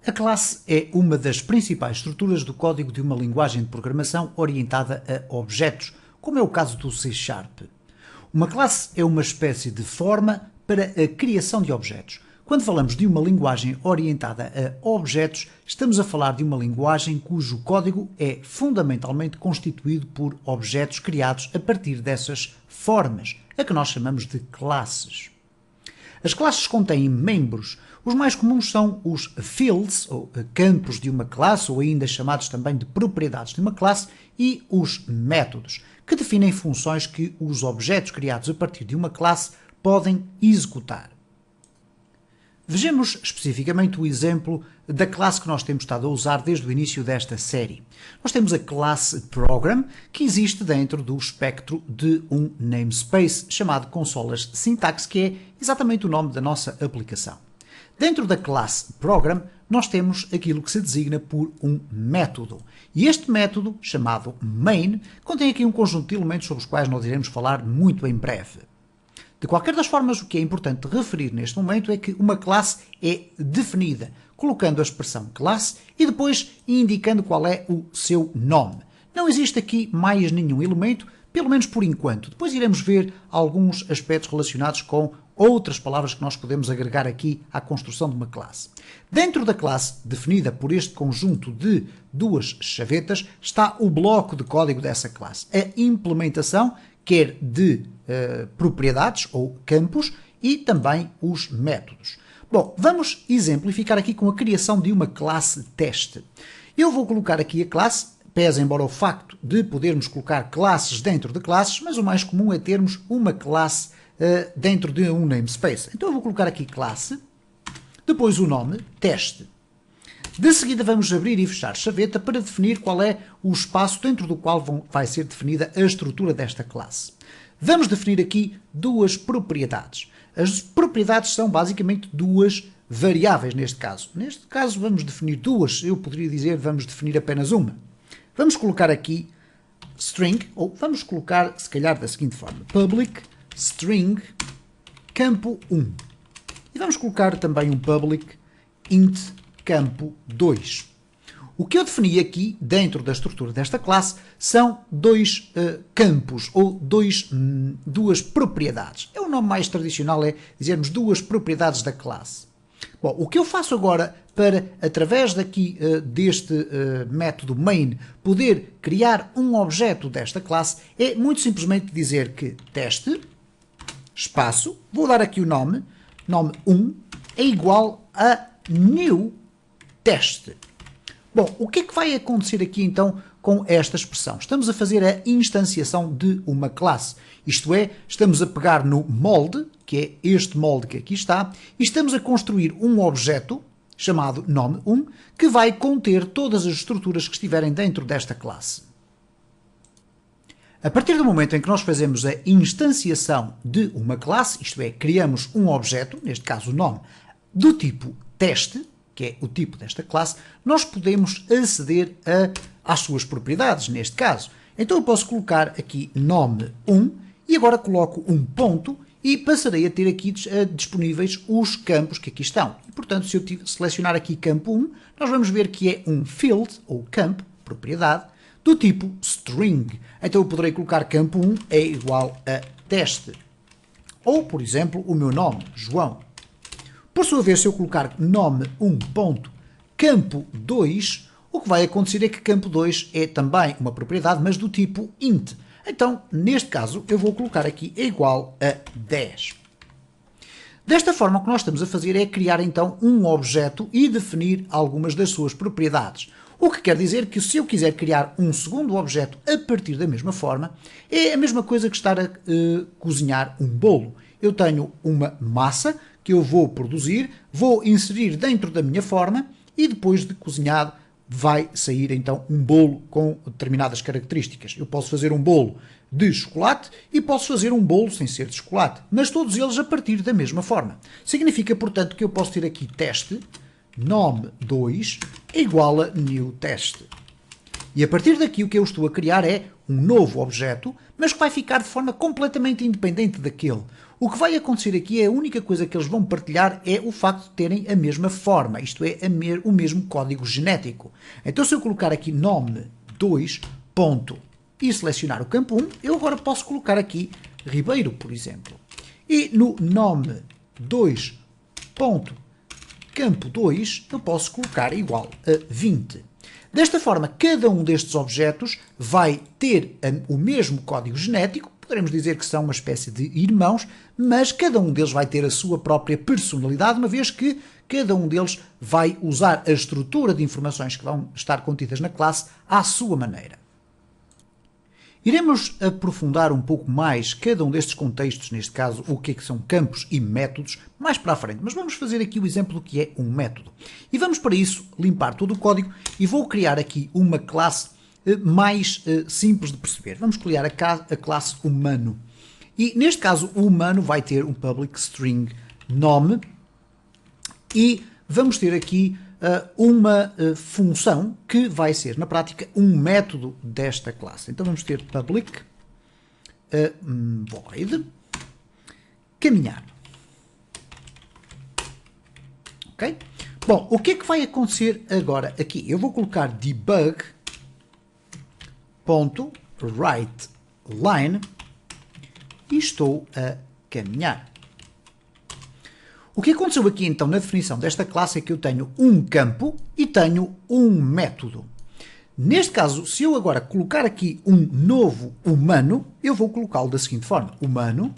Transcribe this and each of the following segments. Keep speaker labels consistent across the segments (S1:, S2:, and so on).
S1: A classe é uma das principais estruturas do código de uma linguagem de programação orientada a objetos, como é o caso do C#. Uma classe é uma espécie de forma para a criação de objetos. Quando falamos de uma linguagem orientada a objetos, estamos a falar de uma linguagem cujo código é fundamentalmente constituído por objetos criados a partir dessas formas, a que nós chamamos de classes. As classes contêm membros. Os mais comuns são os fields, ou campos de uma classe, ou ainda chamados também de propriedades de uma classe, e os métodos, que definem funções que os objetos criados a partir de uma classe podem executar. Vejamos especificamente o exemplo da classe que nós temos estado a usar desde o início desta série. Nós temos a classe Program, que existe dentro do espectro de um namespace chamado Consolas Syntax, que é exatamente o nome da nossa aplicação. Dentro da classe Program, nós temos aquilo que se designa por um método. E este método, chamado main, contém aqui um conjunto de elementos sobre os quais nós iremos falar muito em breve. De qualquer das formas, o que é importante referir neste momento é que uma classe é definida, colocando a expressão classe e depois indicando qual é o seu nome. Não existe aqui mais nenhum elemento, pelo menos por enquanto. Depois iremos ver alguns aspectos relacionados com outras palavras que nós podemos agregar aqui à construção de uma classe. Dentro da classe, definida por este conjunto de duas chavetas, está o bloco de código dessa classe. A implementação, quer de propriedades ou campos, e também os métodos. Bom, vamos exemplificar aqui com a criação de uma classe teste. Eu vou colocar aqui a classe, pese embora o facto de podermos colocar classes dentro de classes, mas o mais comum é termos uma classe dentro de um namespace. Então eu vou colocar aqui classe, depois o nome, teste. De seguida vamos abrir e fechar chaveta para definir qual é o espaço dentro do qual vai ser definida a estrutura desta classe. Vamos definir aqui duas propriedades. As propriedades são basicamente duas variáveis neste caso. Neste caso vamos definir duas, eu poderia dizer vamos definir apenas uma. Vamos colocar aqui string, ou vamos colocar se calhar da seguinte forma, public string campo 1. E vamos colocar também um public int campo 2. O que eu defini aqui, dentro da estrutura desta classe, são dois campos, ou duas propriedades. O nome mais tradicional é dizermos duas propriedades da classe. Bom, o que eu faço agora para, através daqui deste método main, poder criar um objeto desta classe, é muito simplesmente dizer que teste, espaço, vou dar aqui o nome 1, é igual a new teste. Bom, o que é que vai acontecer aqui então com esta expressão? Estamos a fazer a instanciação de uma classe. Isto é, estamos a pegar no molde, que é este molde que aqui está, e estamos a construir um objeto chamado nome1, que vai conter todas as estruturas que estiverem dentro desta classe. A partir do momento em que nós fazemos a instanciação de uma classe, isto é, criamos um objeto, neste caso o nome, do tipo teste, que é o tipo desta classe, nós podemos aceder às suas propriedades, neste caso. Então eu posso colocar aqui nome1 e agora coloco um ponto e passarei a ter aqui disponíveis os campos que aqui estão. E, portanto, se eu selecionar aqui campo 1, nós vamos ver que é um field, ou campo, propriedade, do tipo string. Então eu poderei colocar campo 1 é igual a teste. Ou, por exemplo, o meu nome, João. Por sua vez, se eu colocar nome1.campo 2, o que vai acontecer é que campo 2 é também uma propriedade, mas do tipo int. Então, neste caso, eu vou colocar aqui é igual a 10. Desta forma, o que nós estamos a fazer é criar então um objeto e definir algumas das suas propriedades. O que quer dizer que se eu quiser criar um segundo objeto a partir da mesma forma, é a mesma coisa que estar a cozinhar um bolo. Eu tenho uma massa que eu vou produzir, vou inserir dentro da minha forma e depois de cozinhado vai sair então um bolo com determinadas características. Eu posso fazer um bolo de chocolate e posso fazer um bolo sem ser de chocolate, mas todos eles a partir da mesma forma. Significa, portanto, que eu posso ter aqui teste, nome2 é igual a new teste. E a partir daqui o que eu estou a criar é um novo objeto, mas que vai ficar de forma completamente independente daquele. O que vai acontecer aqui é a única coisa que eles vão partilhar é o facto de terem a mesma forma, isto é, o mesmo código genético. Então se eu colocar aqui nome 2 ponto e selecionar o campo 1, eu agora posso colocar aqui Ribeiro, por exemplo. E no nome 2 ponto campo 2 eu posso colocar igual a 20. Desta forma, cada um destes objetos vai ter o mesmo código genético, poderemos dizer que são uma espécie de irmãos, mas cada um deles vai ter a sua própria personalidade, uma vez que cada um deles vai usar a estrutura de informações que vão estar contidas na classe à sua maneira. Iremos aprofundar um pouco mais cada um destes contextos, neste caso o que são campos e métodos, mais para a frente, mas vamos fazer aqui o exemplo do que é um método. E vamos para isso limpar todo o código e vou criar aqui uma classe mais simples de perceber. Vamos criar a classe humano. E neste caso o humano vai ter um public string nome e vamos ter aqui uma função que vai ser, na prática, um método desta classe. Então vamos ter public void caminhar. Ok? Bom, o que é que vai acontecer agora aqui? Eu vou colocar debug.writeLine e estou a caminhar. O que aconteceu aqui então na definição desta classe é que eu tenho um campo e tenho um método. Neste caso, se eu agora colocar aqui um novo humano, eu vou colocá-lo da seguinte forma. Humano,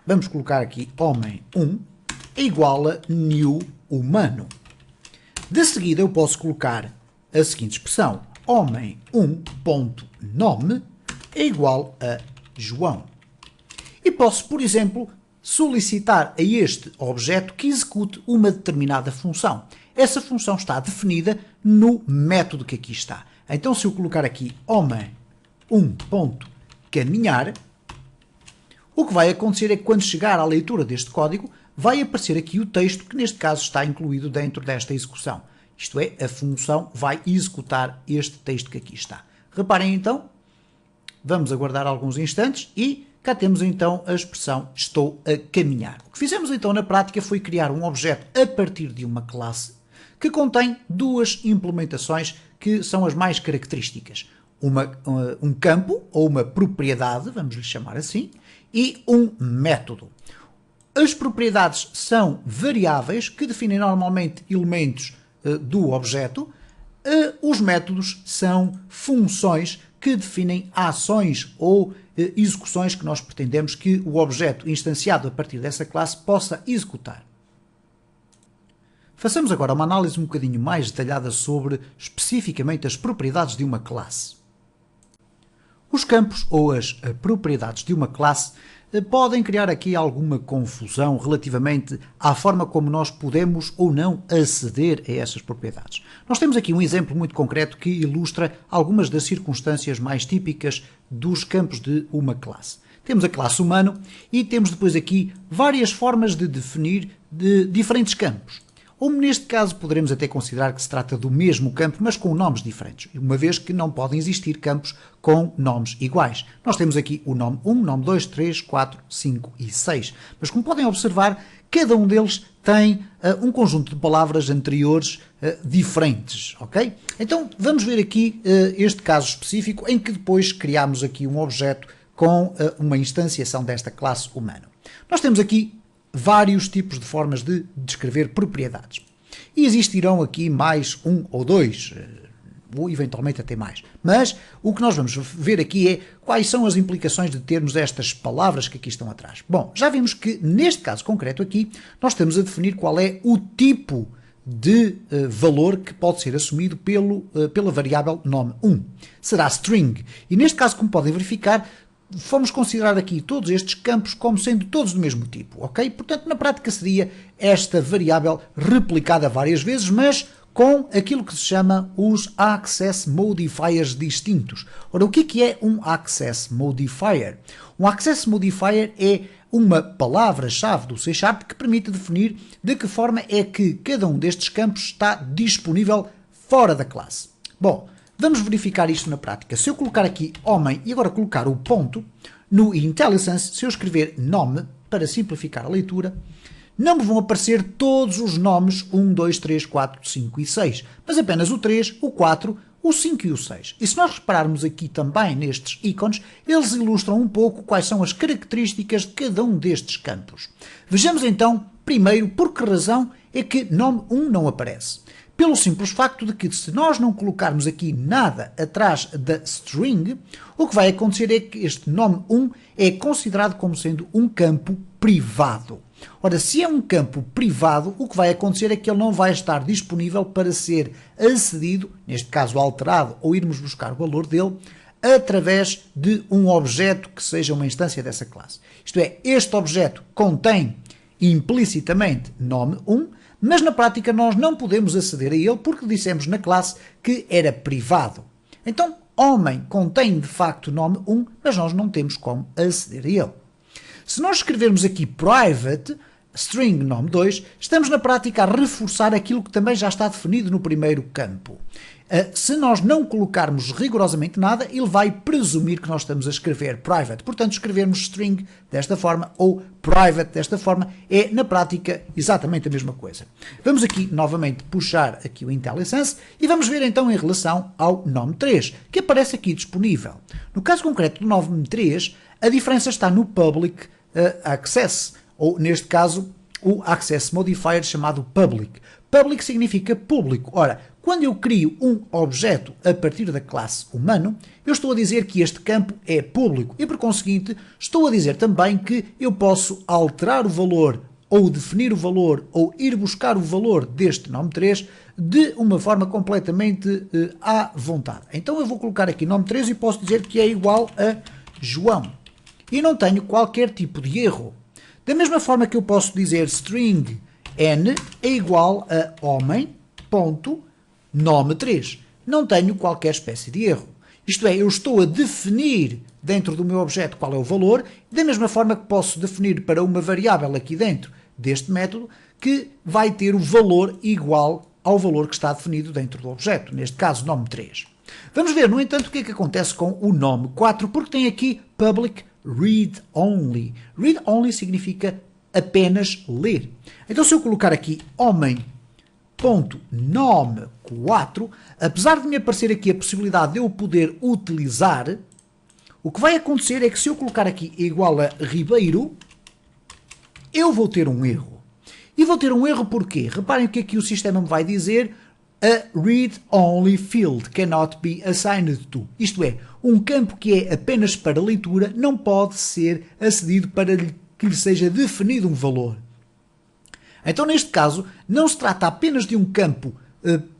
S1: vamos colocar aqui homem1, é igual a new humano. De seguida eu posso colocar a seguinte expressão. Homem1.nome é igual a João. E posso, por exemplo, solicitar a este objeto que execute uma determinada função. Essa função está definida no método que aqui está. Então, se eu colocar aqui homem1.caminhar, o que vai acontecer é que quando chegar à leitura deste código, vai aparecer aqui o texto que neste caso está incluído dentro desta execução. Isto é, a função vai executar este texto que aqui está. Reparem então, vamos aguardar alguns instantes e cá temos então a expressão estou a caminhar. O que fizemos então na prática foi criar um objeto a partir de uma classe que contém duas implementações que são as mais características. Um campo ou uma propriedade, vamos lhe chamar assim, e um método. As propriedades são variáveis que definem normalmente elementos do objeto. Os métodos são funções que definem ações ou execuções que nós pretendemos que o objeto instanciado a partir dessa classe possa executar. Façamos agora uma análise um bocadinho mais detalhada sobre especificamente as propriedades de uma classe. Os campos ou as propriedades de uma classe podem criar aqui alguma confusão relativamente à forma como nós podemos ou não aceder a essas propriedades. Nós temos aqui um exemplo muito concreto que ilustra algumas das circunstâncias mais típicas dos campos de uma classe. Temos a classe humano e temos depois aqui várias formas de definir diferentes campos. Ou neste caso poderemos até considerar que se trata do mesmo campo, mas com nomes diferentes, uma vez que não podem existir campos com nomes iguais. Nós temos aqui o nome 1, nome 2, 3, 4, 5 e 6. Mas como podem observar, cada um deles tem um conjunto de palavras anteriores diferentes, ok? Então vamos ver aqui este caso específico em que depois criamos aqui um objeto com uma instanciação desta classe humano. Nós temos aqui vários tipos de formas de descrever propriedades. E existirão aqui mais um ou dois, ou eventualmente até mais. Mas o que nós vamos ver aqui é quais são as implicações de termos estas palavras que aqui estão atrás. Bom, já vimos que neste caso concreto aqui, nós estamos a definir qual é o tipo de valor que pode ser assumido pela variável nome1. Será string. E neste caso, como podem verificar, vamos considerar aqui todos estes campos como sendo todos do mesmo tipo, ok? Portanto, na prática seria esta variável replicada várias vezes, mas com aquilo que se chama os access modifiers distintos. Ora, o que é um access modifier? Um access modifier é uma palavra-chave do C# que permite definir de que forma é que cada um destes campos está disponível fora da classe. Bom, vamos verificar isto na prática. Se eu colocar aqui homem e agora colocar o ponto, no IntelliSense, se eu escrever nome, para simplificar a leitura, não me vão aparecer todos os nomes 1, 2, 3, 4, 5 e 6, mas apenas o 3, o 4, o 5 e o 6. E se nós repararmos aqui também nestes ícones, eles ilustram um pouco quais são as características de cada um destes campos. Vejamos então, primeiro, por que razão é que nome 1 não aparece. Pelo simples facto de que, se nós não colocarmos aqui nada atrás da string, o que vai acontecer é que este nome 1 é considerado como sendo um campo privado. Ora, se é um campo privado, o que vai acontecer é que ele não vai estar disponível para ser acedido, neste caso alterado, ou irmos buscar o valor dele, através de um objeto que seja uma instância dessa classe. Isto é, este objeto contém implicitamente nome 1, mas na prática nós não podemos aceder a ele porque dissemos na classe que era privado. Então, homem contém de facto nome 1, mas nós não temos como aceder a ele. Se nós escrevermos aqui private, string nome 2, estamos na prática a reforçar aquilo que também já está definido no primeiro campo. Se nós não colocarmos rigorosamente nada, ele vai presumir que nós estamos a escrever private. Portanto, escrevermos string desta forma ou private desta forma é, na prática, exatamente a mesma coisa. Vamos aqui, novamente, puxar aqui o IntelliSense e vamos ver então em relação ao nome 3, que aparece aqui disponível. No caso concreto do nome 3, a diferença está no public access, ou neste caso, o access modifier chamado public. Public significa público. Ora, quando eu crio um objeto a partir da classe humano, eu estou a dizer que este campo é público e, por conseguinte, estou a dizer também que eu posso alterar o valor ou definir o valor ou ir buscar o valor deste nome 3 de uma forma completamente à vontade. Então eu vou colocar aqui nome 3 e posso dizer que é igual a João. E não tenho qualquer tipo de erro. Da mesma forma que eu posso dizer string n é igual a homem.nome 3. Não tenho qualquer espécie de erro. Isto é, eu estou a definir dentro do meu objeto qual é o valor, da mesma forma que posso definir para uma variável aqui dentro deste método que vai ter o valor igual ao valor que está definido dentro do objeto, neste caso nome 3. Vamos ver, no entanto, o que é que acontece com o nome 4, porque tem aqui public read only. Read only significa apenas ler. Então, se eu colocar aqui homem.nome4, apesar de me aparecer aqui a possibilidade de eu poder utilizar, o que vai acontecer é que se eu colocar aqui igual a Ribeiro, eu vou ter um erro. E vou ter um erro porquê? Reparem o que aqui o sistema me vai dizer. A read-only field cannot be assigned to. Isto é, um campo que é apenas para leitura não pode ser acedido para que lhe seja definido um valor. Então, neste caso, não se trata apenas de um campo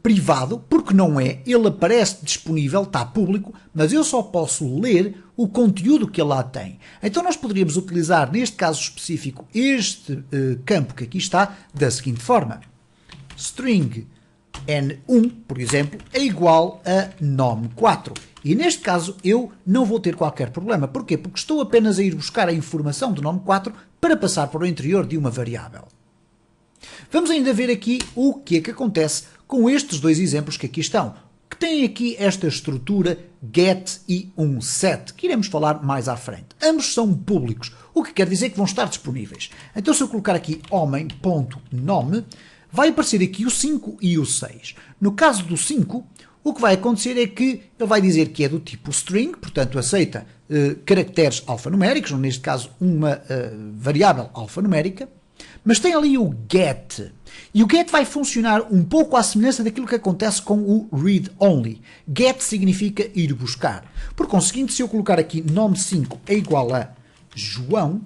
S1: privado, porque não é, ele aparece disponível, está público, mas eu só posso ler o conteúdo que ele lá tem. Então nós poderíamos utilizar, neste caso específico, este campo que aqui está, da seguinte forma. String n1, por exemplo, é igual a nome4. E neste caso eu não vou ter qualquer problema. Porquê? Porque estou apenas a ir buscar a informação do nome4 para passar para o interior de uma variável. Vamos ainda ver aqui o que é que acontece com estes dois exemplos que aqui estão, que têm aqui esta estrutura get e um set, que iremos falar mais à frente. Ambos são públicos, o que quer dizer que vão estar disponíveis. Então, se eu colocar aqui homem.nome, vai aparecer aqui o 5 e o 6. No caso do 5, o que vai acontecer é que ele vai dizer que é do tipo string, portanto aceita caracteres alfanuméricos, ou neste caso uma variável alfanumérica, mas tem ali o get. E o get vai funcionar um pouco à semelhança daquilo que acontece com o read only. Get significa ir buscar. Por conseguinte, se eu colocar aqui nome 5 é igual a João,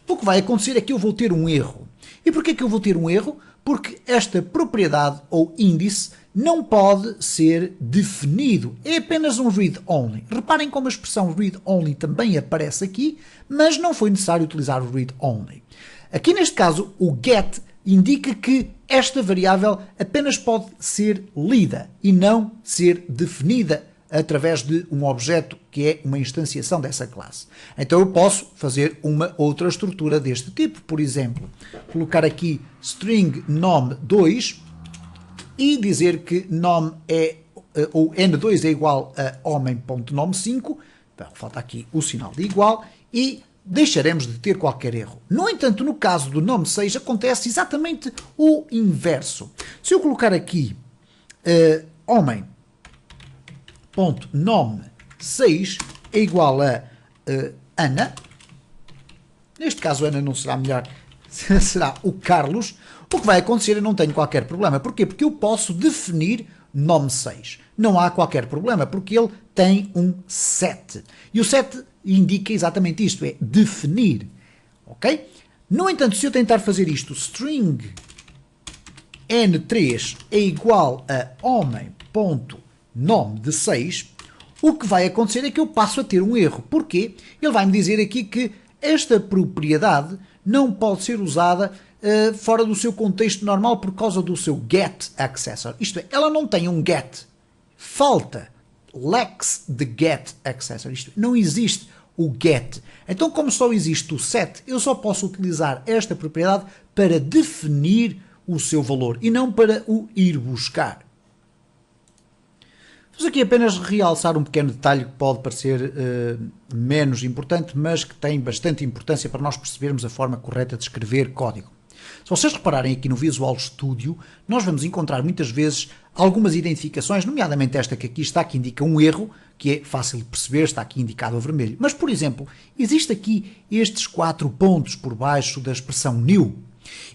S1: o que vai acontecer é que eu vou ter um erro. E porquê que eu vou ter um erro? Porque esta propriedade ou índice não pode ser definido. É apenas um read-only. Reparem como a expressão read-only também aparece aqui, mas não foi necessário utilizar o read-only. Aqui neste caso, o get indica que esta variável apenas pode ser lida e não ser definida através de um objeto que é uma instanciação dessa classe. Então eu posso fazer uma outra estrutura deste tipo. Por exemplo, colocar aqui string nome2 e dizer que nome é, ou n2 é igual a homem.nome5, falta aqui o sinal de igual, e deixaremos de ter qualquer erro. No entanto, no caso do nome 6, acontece exatamente o inverso. Se eu colocar aqui homem.nome 6 é igual a Ana, neste caso Ana não será melhor, será o Carlos, o que vai acontecer, eu não tenho qualquer problema. Porquê? Porque eu posso definir nome 6. Não há qualquer problema, porque ele tem um set. E o set indica exatamente isto, é definir. Ok? No entanto, se eu tentar fazer isto, string n3 é igual a homem.nome de 6, o que vai acontecer é que eu passo a ter um erro. Porquê? Ele vai me dizer aqui que esta propriedade não pode ser usada fora do seu contexto normal por causa do seu get accessor. Isto é, ela não tem um get. Falta. Lacks the get accessor. Isto é, não existe o get. Então, como só existe o set, eu só posso utilizar esta propriedade para definir o seu valor e não para o ir buscar. Vamos aqui apenas realçar um pequeno detalhe que pode parecer menos importante, mas que tem bastante importância para nós percebermos a forma correta de escrever código. Se vocês repararem aqui no Visual Studio, nós vamos encontrar muitas vezes algumas identificações, nomeadamente esta que aqui está, que indica um erro, que é fácil de perceber, está aqui indicado a vermelho. Mas, por exemplo, existe aqui estes 4 pontos por baixo da expressão new.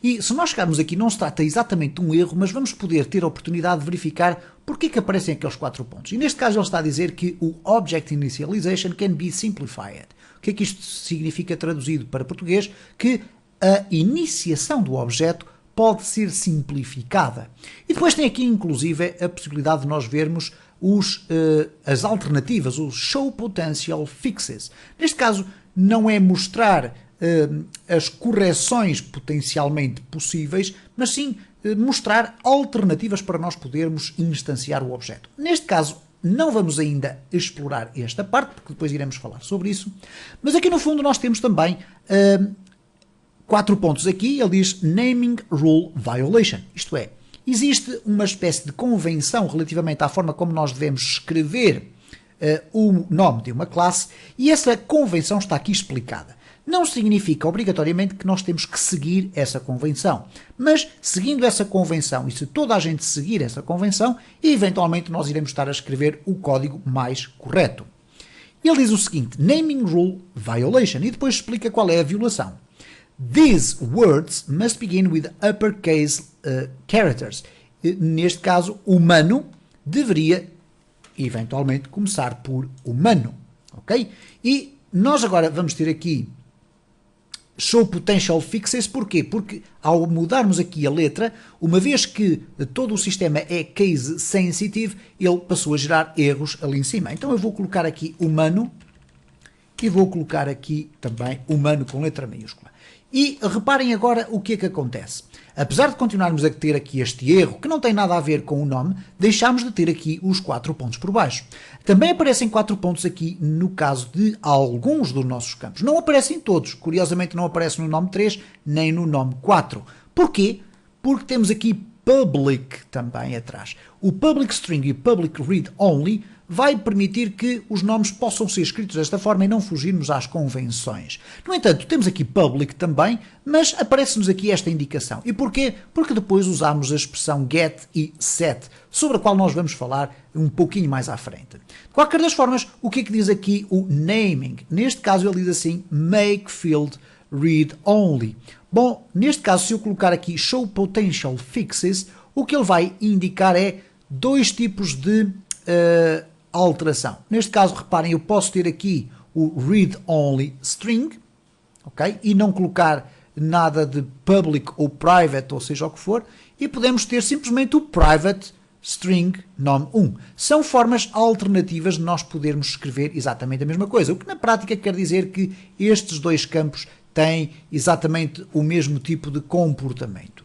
S1: E se nós chegarmos aqui, não se trata exatamente de um erro, mas vamos poder ter a oportunidade de verificar porque é que aparecem aqueles 4 pontos. E neste caso ele está a dizer que o Object Initialization can be simplified. O que é que isto significa traduzido para português? Que a iniciação do objeto pode ser simplificada. E depois tem aqui, inclusive, a possibilidade de nós vermos as alternativas, os Show Potential Fixes. Neste caso, não é mostrar as correções potencialmente possíveis, mas sim mostrar alternativas para nós podermos instanciar o objeto. Neste caso, não vamos ainda explorar esta parte, porque depois iremos falar sobre isso, mas aqui no fundo nós temos também 4 pontos aqui. Ele diz Naming Rule Violation, isto é, existe uma espécie de convenção relativamente à forma como nós devemos escrever o nome de uma classe, e essa convenção está aqui explicada. Não significa obrigatoriamente que nós temos que seguir essa convenção, mas seguindo essa convenção, e se toda a gente seguir essa convenção, eventualmente nós iremos estar a escrever o código mais correto. Ele diz o seguinte, Naming Rule Violation, e depois explica qual é a violação. These words must begin with uppercase characters. Neste caso, humano deveria eventualmente começar por humano, ok? E nós agora vamos ter aqui Show Potential Fixes, porquê? Porque ao mudarmos aqui a letra, uma vez que todo o sistema é case sensitive, ele passou a gerar erros ali em cima. Então eu vou colocar aqui humano e vou colocar aqui também humano com letra maiúscula. E reparem agora o que é que acontece. Apesar de continuarmos a ter aqui este erro, que não tem nada a ver com o nome, deixamos de ter aqui os 4 pontos por baixo. Também aparecem 4 pontos aqui no caso de alguns dos nossos campos. Não aparecem todos. Curiosamente não aparece no nome 3, nem no nome 4. Porquê? Porque temos aqui public também atrás. O public string e o public read only vai permitir que os nomes possam ser escritos desta forma e não fugirmos às convenções. No entanto, temos aqui public também, mas aparece-nos aqui esta indicação. E porquê? Porque depois usamos a expressão get e set, sobre a qual nós vamos falar um pouquinho mais à frente. De qualquer das formas, o que é que diz aqui o naming? Neste caso ele diz assim, make field read only. Bom, neste caso, se eu colocar aqui show potential fixes, o que ele vai indicar é 2 tipos de alteração. Neste caso, reparem, eu posso ter aqui o read-only string, ok? E não colocar nada de public ou private, ou seja o que for, e podemos ter simplesmente o private string nome1. São formas alternativas de nós podermos escrever exatamente a mesma coisa, o que na prática quer dizer que estes 2 campos têm exatamente o mesmo tipo de comportamento.